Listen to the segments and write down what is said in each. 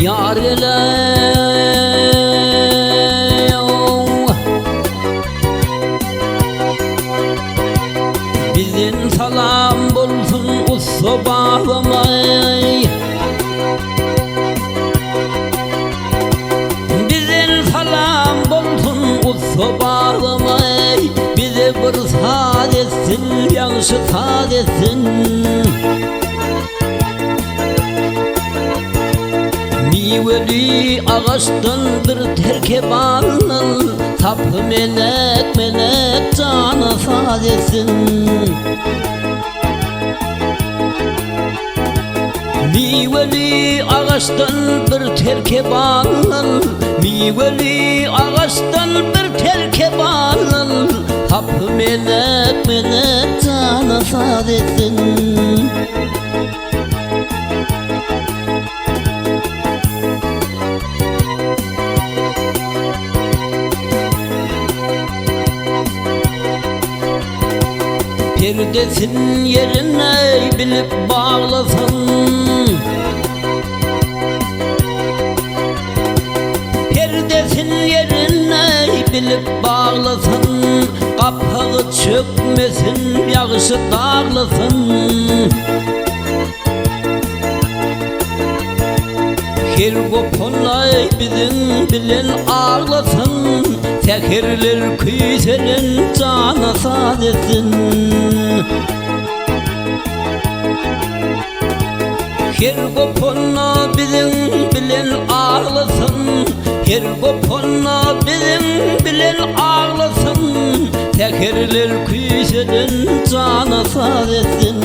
Yar ile bizim salam bulsun usta bağlamay, bizim salam bulsun usta bağlamay, bizi bir saat etsin, yanlışı saat etsin. Meyveli ağaçtan bir terkebanın tapı melek melek cana sadesin. Meyveli ağaçtan bir terkebanın, meyveli ağaçtan bir terkebanın tapı melek melek cana sadesin. Perdesin yerine bilip bağlasın, perdesin yerine bilip bağlasın, kapağı çökmesin, yağışı dağlasın. Her kopunay bizim bilen ağlasın, tekerler küysenin cana sadesin. Her kopuna bizim bilen ağlasın, her kopuna bizim bilen ağlasın, tekerler küysenin cana sadesin.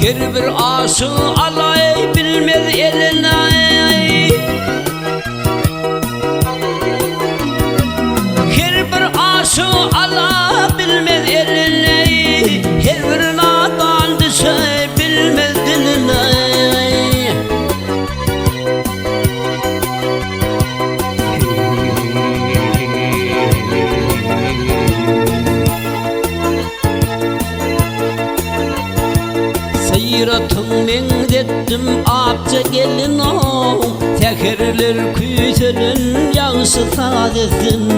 Her bir aşığı alay bilmez eline, her bir aşığı ala bilmez eline, her bir nadan düşe bilmez diline. Sıyratın mengzettim apça gelin o, tekerler küysenin yağışı sadesin.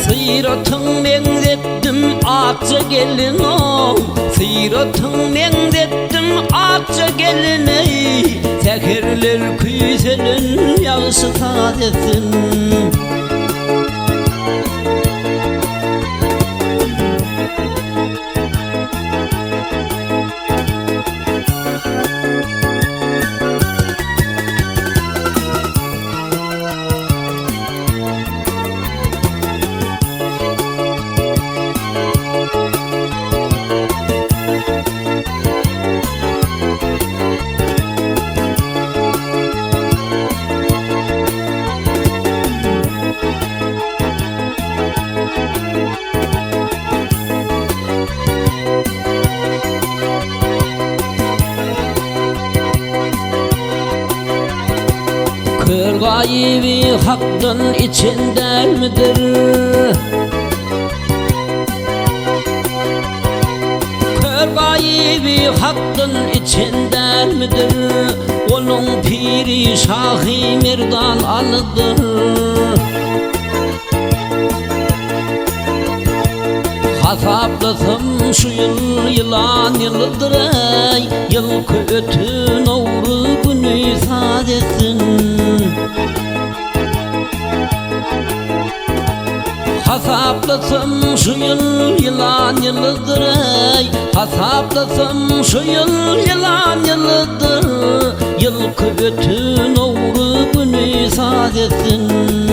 Sıyratın mengzettim apça gelin o, sıyratın mengzettim apça gelin ey, tekerler küysenin yağışı sadesin. Kör gaybi hakkın içinde midir? Kör gaybi hakkın içinde midir? Onun piri Şah-ı Merdan alıdır. Hasaplasam şu yılan yılıdır ey, yıl kötü Novruz günü sadesin. Hasaplasam şu yıl yılan yılıdır ey. Hasaplasam şu yıl yılan yılıdır. Yılkı ötün oğru günü saadetsin.